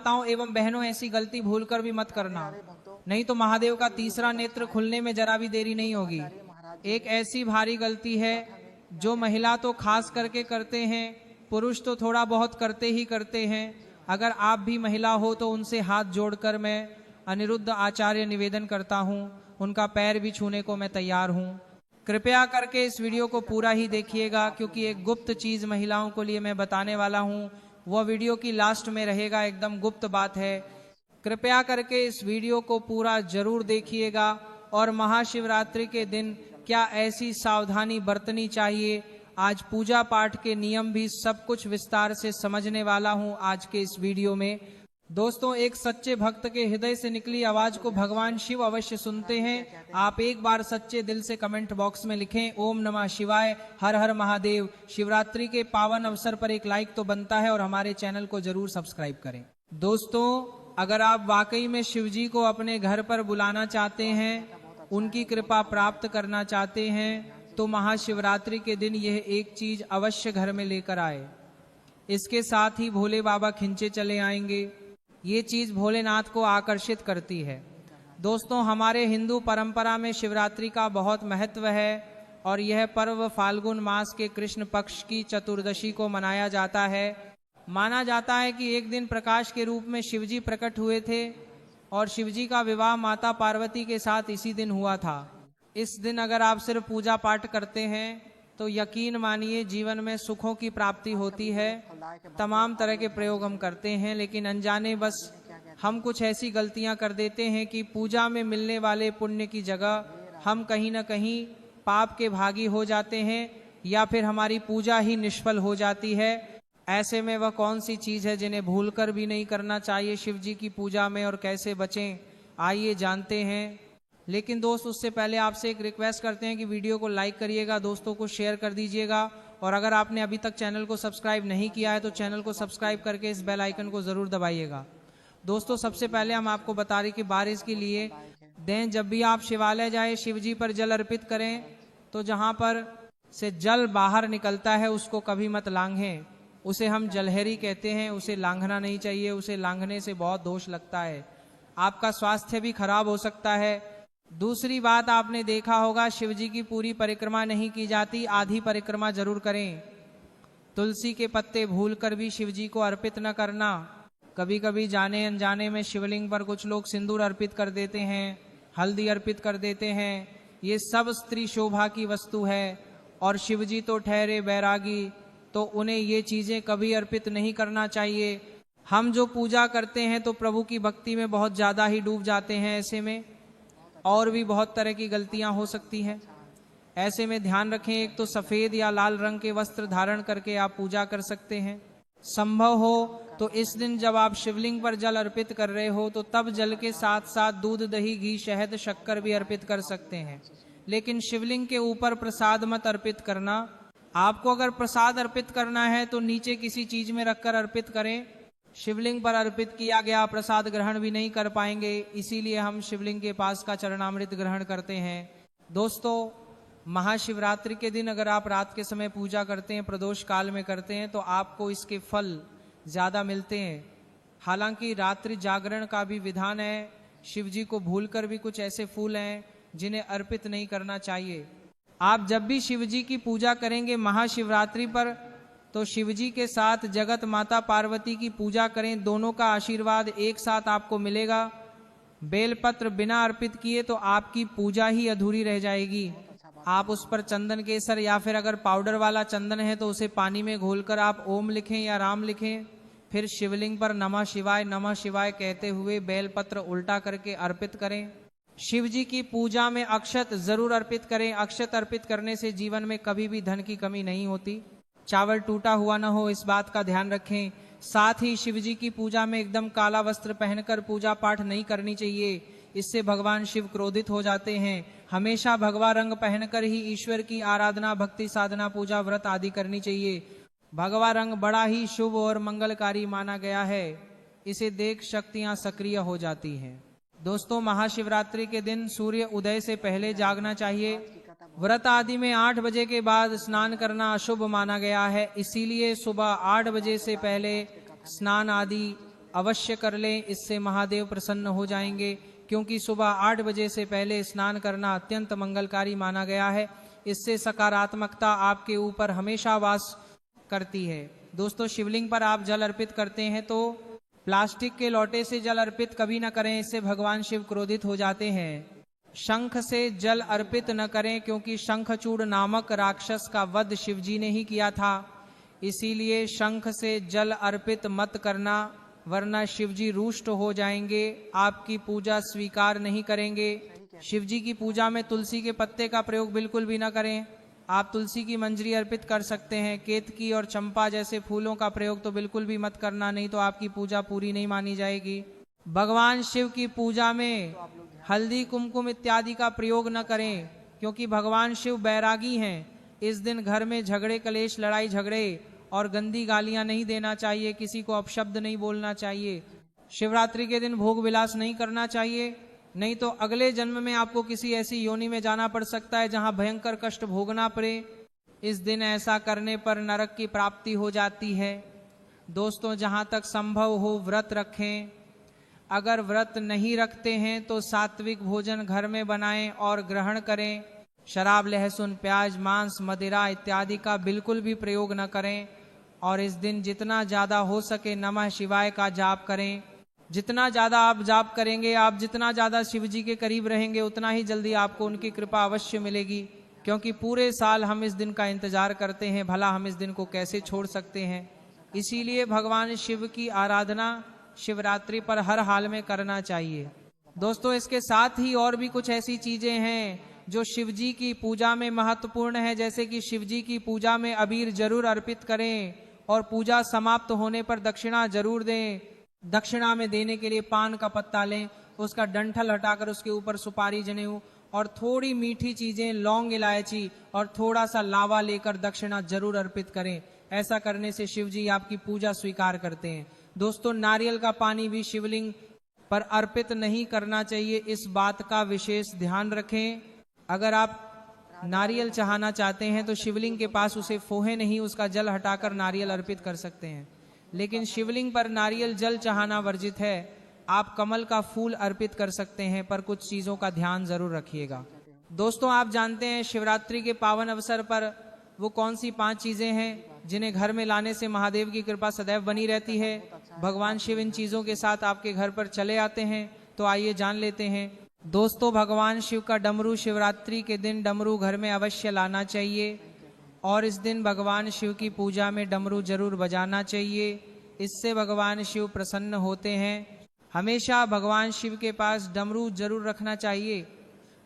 माताओं एवं बहनों ऐसी गलती भूलकर भी मत करना, नहीं तो महादेव का तीसरा नेत्र खुलने में जरा भी देरी नहीं होगी। एक ऐसी भारी गलती है जो महिला तो खास करके करते हैं, पुरुष तो थोड़ा बहुत करते ही करते हैं। अगर आप भी महिला हो तो उनसे हाथ जोड़कर मैं अनिरुद्ध आचार्य निवेदन करता हूं, उनका पैर भी छूने को मैं तैयार हूं। कृपया करके इस वीडियो को पूरा ही देखिएगा, क्योंकि एक गुप्त चीज महिलाओं को लिए मैं बताने वाला हूं। वह वीडियो की लास्ट में रहेगा, एकदम गुप्त बात है। कृपया करके इस वीडियो को पूरा जरूर देखिएगा। और महाशिवरात्रि के दिन क्या ऐसी सावधानी बरतनी चाहिए, आज पूजा पाठ के नियम भी सब कुछ विस्तार से समझने वाला हूं आज के इस वीडियो में। दोस्तों, एक सच्चे भक्त के हृदय से निकली आवाज को भगवान शिव अवश्य सुनते हैं। आप एक बार सच्चे दिल से कमेंट बॉक्स में लिखें ओम नमः शिवाय, हर हर महादेव। शिवरात्रि के पावन अवसर पर एक लाइक तो बनता है और हमारे चैनल को जरूर सब्सक्राइब करें। दोस्तों, अगर आप वाकई में शिव जी को अपने घर पर बुलाना चाहते हैं, उनकी कृपा प्राप्त करना चाहते हैं, तो महाशिवरात्रि के दिन यह एक चीज अवश्य घर में लेकर आए। इसके साथ ही भोले बाबा खिंचे चले आएंगे। ये चीज भोलेनाथ को आकर्षित करती है। दोस्तों, हमारे हिंदू परंपरा में शिवरात्रि का बहुत महत्व है और यह पर्व फाल्गुन मास के कृष्ण पक्ष की चतुर्दशी को मनाया जाता है। माना जाता है कि एक दिन प्रकाश के रूप में शिवजी प्रकट हुए थे और शिवजी का विवाह माता पार्वती के साथ इसी दिन हुआ था। इस दिन अगर आप सिर्फ पूजा पाठ करते हैं तो यकीन मानिए जीवन में सुखों की प्राप्ति होती है। तमाम तरह के प्रयोग हम करते हैं, लेकिन अनजाने बस हम कुछ ऐसी गलतियां कर देते हैं कि पूजा में मिलने वाले पुण्य की जगह हम कहीं ना कहीं पाप के भागी हो जाते हैं या फिर हमारी पूजा ही निष्फल हो जाती है। ऐसे में वह कौन सी चीज है जिन्हें भूलकर भी नहीं करना चाहिए शिव जी की पूजा में, और कैसे बचें, आइए जानते हैं। लेकिन दोस्त, उससे पहले आपसे एक रिक्वेस्ट करते हैं कि वीडियो को लाइक करिएगा, दोस्तों को शेयर कर दीजिएगा, और अगर आपने अभी तक चैनल को सब्सक्राइब नहीं किया है तो चैनल को सब्सक्राइब करके इस बेल आइकन को जरूर दबाइएगा। दोस्तों, सबसे पहले हम आपको बता रहे कि बारिश के लिए दें, जब भी आप शिवालय जाए शिव जी पर जल अर्पित करें तो जहां पर से जल बाहर निकलता है उसको कभी मत लांघें। उसे हम जलहरी कहते हैं, उसे लांघना नहीं चाहिए। उसे लांघने से बहुत दोष लगता है, आपका स्वास्थ्य भी खराब हो सकता है। दूसरी बात, आपने देखा होगा शिवजी की पूरी परिक्रमा नहीं की जाती, आधी परिक्रमा जरूर करें। तुलसी के पत्ते भूलकर भी शिवजी को अर्पित न करना। कभी कभी जाने अनजाने में शिवलिंग पर कुछ लोग सिंदूर अर्पित कर देते हैं, हल्दी अर्पित कर देते हैं। ये सब स्त्री शोभा की वस्तु है और शिवजी तो ठहरे बैरागी, तो उन्हें ये चीजें कभी अर्पित नहीं करना चाहिए। हम जो पूजा करते हैं तो प्रभु की भक्ति में बहुत ज्यादा ही डूब जाते हैं, ऐसे में और भी बहुत तरह की गलतियां हो सकती हैं। ऐसे में ध्यान रखें, एक तो सफेद या लाल रंग के वस्त्र धारण करके आप पूजा कर सकते हैं। संभव हो तो इस दिन जब आप शिवलिंग पर जल अर्पित कर रहे हो तो तब जल के साथ साथ दूध, दही, घी, शहद, शक्कर भी अर्पित कर सकते हैं। लेकिन शिवलिंग के ऊपर प्रसाद मत अर्पित करना। आपको अगर प्रसाद अर्पित करना है तो नीचे किसी चीज में रखकर अर्पित करें। शिवलिंग पर अर्पित किया गया प्रसाद ग्रहण भी नहीं कर पाएंगे, इसीलिए हम शिवलिंग के पास का चरणामृत ग्रहण करते हैं। दोस्तों, महाशिवरात्रि के दिन अगर आप रात के समय पूजा करते हैं, प्रदोष काल में करते हैं, तो आपको इसके फल ज्यादा मिलते हैं। हालांकि रात्रि जागरण का भी विधान है। शिवजी को भूलकर भी कुछ ऐसे फूल हैं जिन्हें अर्पित नहीं करना चाहिए। आप जब भी शिवजी की पूजा करेंगे महाशिवरात्रि पर तो शिवजी के साथ जगत माता पार्वती की पूजा करें, दोनों का आशीर्वाद एक साथ आपको मिलेगा। बेलपत्र बिना अर्पित किए तो आपकी पूजा ही अधूरी रह जाएगी। आप उस पर चंदन केसर या फिर अगर पाउडर वाला चंदन है तो उसे पानी में घोलकर आप ओम लिखें या राम लिखें, फिर शिवलिंग पर नमः शिवाय कहते हुए बेलपत्र उल्टा करके अर्पित करें। शिव जी की पूजा में अक्षत जरूर अर्पित करें। अक्षत अर्पित करने से जीवन में कभी भी धन की कमी नहीं होती। चावल टूटा हुआ न हो, इस बात का ध्यान रखें। साथ ही शिव जी की पूजा में एकदम काला वस्त्र पहनकर पूजा पाठ नहीं करनी चाहिए, इससे भगवान शिव क्रोधित हो जाते हैं। हमेशा भगवा रंग पहनकर ही ईश्वर की आराधना, भक्ति, साधना, पूजा, व्रत आदि करनी चाहिए। भगवा रंग बड़ा ही शुभ और मंगलकारी माना गया है, इसे देख शक्तियां सक्रिय हो जाती हैं। दोस्तों, महाशिवरात्रि के दिन सूर्य उदय से पहले जागना चाहिए। व्रत आदि में 8 बजे के बाद स्नान करना अशुभ माना गया है, इसीलिए सुबह 8 बजे से पहले स्नान आदि अवश्य कर लें, इससे महादेव प्रसन्न हो जाएंगे। क्योंकि सुबह 8 बजे से पहले स्नान करना अत्यंत मंगलकारी माना गया है। इससे सकारात्मकता आपके ऊपर हमेशा वास करती है। दोस्तों, शिवलिंग पर आप जल अर्पित करते हैं तो प्लास्टिक के लोटे से जल अर्पित कभी न करें, इससे भगवान शिव क्रोधित हो जाते हैं। शंख से जल अर्पित न करें, क्योंकि शंखचूड़ नामक राक्षस का वध शिवजी ने ही किया था। इसीलिए शंख से जल अर्पित मत करना, वरना शिवजी रुष्ट हो जाएंगे, आपकी पूजा स्वीकार नहीं करेंगे। शिवजी की पूजा में तुलसी के पत्ते का प्रयोग बिल्कुल भी न करें। आप तुलसी की मंजरी अर्पित कर सकते हैं। केतकी और चंपा जैसे फूलों का प्रयोग तो बिल्कुल भी मत करना, नहीं तो आपकी पूजा पूरी नहीं मानी जाएगी। भगवान शिव की पूजा में हल्दी, कुमकुम इत्यादि का प्रयोग न करें, क्योंकि भगवान शिव बैरागी हैं। इस दिन घर में झगड़े, कलेश, लड़ाई झगड़े और गंदी गालियां नहीं देना चाहिए, किसी को अपशब्द नहीं बोलना चाहिए। शिवरात्रि के दिन भोग विलास नहीं करना चाहिए, नहीं तो अगले जन्म में आपको किसी ऐसी योनि में जाना पड़ सकता है जहां भयंकर कष्ट भोगना पड़े। इस दिन ऐसा करने पर नरक की प्राप्ति हो जाती है। दोस्तों, जहां तक संभव हो व्रत रखें। अगर व्रत नहीं रखते हैं तो सात्विक भोजन घर में बनाएं और ग्रहण करें। शराब, लहसुन, प्याज, मांस, मदिरा इत्यादि का बिल्कुल भी प्रयोग न करें। और इस दिन जितना ज्यादा हो सके नमः शिवाय का जाप करें। जितना ज्यादा आप जाप करेंगे, आप जितना ज्यादा शिव जी के करीब रहेंगे, उतना ही जल्दी आपको उनकी कृपा अवश्य मिलेगी। क्योंकि पूरे साल हम इस दिन का इंतजार करते हैं, भला हम इस दिन को कैसे छोड़ सकते हैं। इसीलिए भगवान शिव की आराधना शिवरात्रि पर हर हाल में करना चाहिए। दोस्तों, इसके साथ ही और भी कुछ ऐसी चीजें हैं जो शिव जी की पूजा में महत्वपूर्ण है। जैसे कि शिव जी की पूजा में अबीर जरूर अर्पित करें और पूजा समाप्त होने पर दक्षिणा जरूर दें। दक्षिणा में देने के लिए पान का पत्ता लें, उसका डंठल हटाकर उसके ऊपर सुपारी, जनेऊ और थोड़ी मीठी चीजें, लौंग, इलायची और थोड़ा सा लावा लेकर दक्षिणा जरूर अर्पित करें। ऐसा करने से शिव जी आपकी पूजा स्वीकार करते हैं। दोस्तों, नारियल का पानी भी शिवलिंग पर अर्पित नहीं करना चाहिए, इस बात का विशेष ध्यान रखें। अगर आप नारियल चढ़ाना चाहते हैं तो शिवलिंग के पास उसे फोहे नहीं, उसका जल हटाकर नारियल अर्पित कर सकते हैं। लेकिन शिवलिंग पर नारियल जल चढ़ाना वर्जित है। आप कमल का फूल अर्पित कर सकते हैं, पर कुछ चीजों का ध्यान जरूर रखिएगा। दोस्तों, आप जानते हैं शिवरात्रि के पावन अवसर पर वो कौन सी 5 चीजें हैं जिन्हें घर में लाने से महादेव की कृपा सदैव बनी रहती है। भगवान शिव इन चीजों के साथ आपके घर पर चले आते हैं, तो आइए जान लेते हैं। दोस्तों, भगवान शिव का डमरू शिवरात्रि के दिन डमरू घर में अवश्य लाना चाहिए और इस दिन भगवान शिव की पूजा में डमरू जरूर बजाना चाहिए। इससे भगवान शिव प्रसन्न होते हैं। हमेशा भगवान शिव के पास डमरू जरूर रखना चाहिए।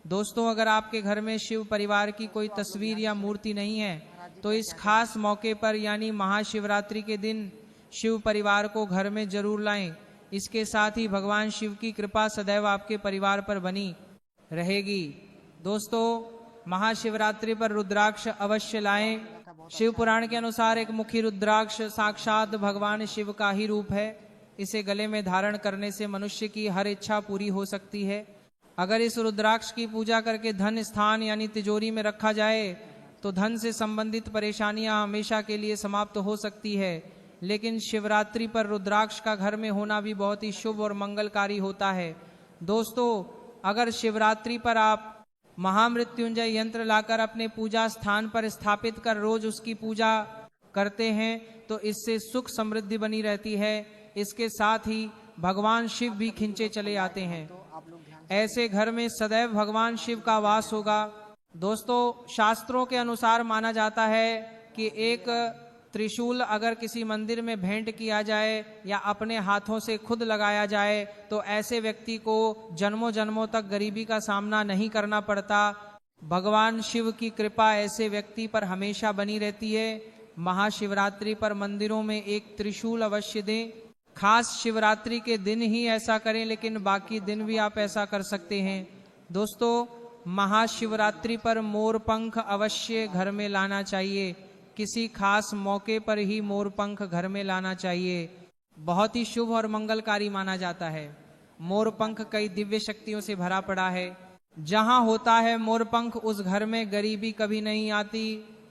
दोस्तों, अगर आपके घर में शिव परिवार की कोई तस्वीर या मूर्ति नहीं है तो इस खास मौके पर यानी महाशिवरात्रि के दिन शिव परिवार को घर में जरूर लाएं। इसके साथ ही भगवान शिव की कृपा सदैव आपके परिवार पर बनी रहेगी। दोस्तों, महाशिवरात्रि पर रुद्राक्ष अवश्य लाएं। शिव पुराण के अनुसार एक मुखी रुद्राक्ष साक्षात भगवान शिव का ही रूप है। इसे गले में धारण करने से मनुष्य की हर इच्छा पूरी हो सकती है। अगर इस रुद्राक्ष की पूजा करके धन स्थान यानी तिजोरी में रखा जाए तो धन से संबंधित परेशानियां हमेशा के लिए समाप्त हो सकती है। लेकिन शिवरात्रि पर रुद्राक्ष का घर में होना भी बहुत ही शुभ और मंगलकारी होता है। दोस्तों, अगर शिवरात्रि पर आप महामृत्युंजय यंत्र लाकर अपने पूजा स्थान पर स्थापित कर रोज उसकी पूजा करते हैं तो इससे सुख समृद्धि बनी रहती है। इसके साथ ही भगवान शिव भी खिंचे चले आते हैं। ऐसे घर में सदैव भगवान शिव का वास होगा। दोस्तों, शास्त्रों के अनुसार माना जाता है कि एक त्रिशूल अगर किसी मंदिर में भेंट किया जाए या अपने हाथों से खुद लगाया जाए तो ऐसे व्यक्ति को जन्मों जन्मों तक गरीबी का सामना नहीं करना पड़ता। भगवान शिव की कृपा ऐसे व्यक्ति पर हमेशा बनी रहती है। महाशिवरात्रि पर मंदिरों में एक त्रिशूल अवश्य दें। खास शिवरात्रि के दिन ही ऐसा करें, लेकिन बाकी दिन भी आप ऐसा कर सकते हैं। दोस्तों, महाशिवरात्रि पर मोर पंख अवश्य घर में लाना चाहिए। किसी खास मौके पर ही मोर पंख घर में लाना चाहिए। बहुत ही शुभ और मंगलकारी माना जाता है। मोर पंख कई दिव्य शक्तियों से भरा पड़ा है। जहां होता है मोर पंख उस घर में गरीबी कभी नहीं आती।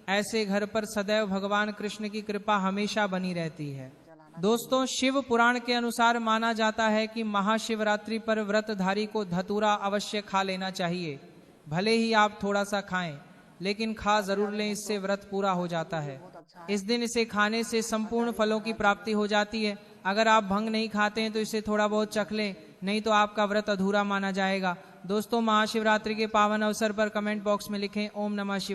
ऐसे घर पर सदैव भगवान कृष्ण की कृपा हमेशा बनी रहती है। दोस्तों, शिव पुराण के अनुसार माना जाता है कि महाशिवरात्रि पर व्रतधारी को धतूरा अवश्य खा लेना चाहिए। भले ही आप थोड़ा सा खाएं, लेकिन खा जरूर लें, इससे व्रत पूरा हो जाता है। इस दिन इसे खाने से संपूर्ण फलों की प्राप्ति हो जाती है। अगर आप भंग नहीं खाते हैं तो इसे थोड़ा बहुत चख लें, नहीं तो आपका व्रत अधूरा माना जाएगा। दोस्तों, महाशिवरात्रि के पावन अवसर पर कमेंट बॉक्स में लिखें ओम नमः शिवाय।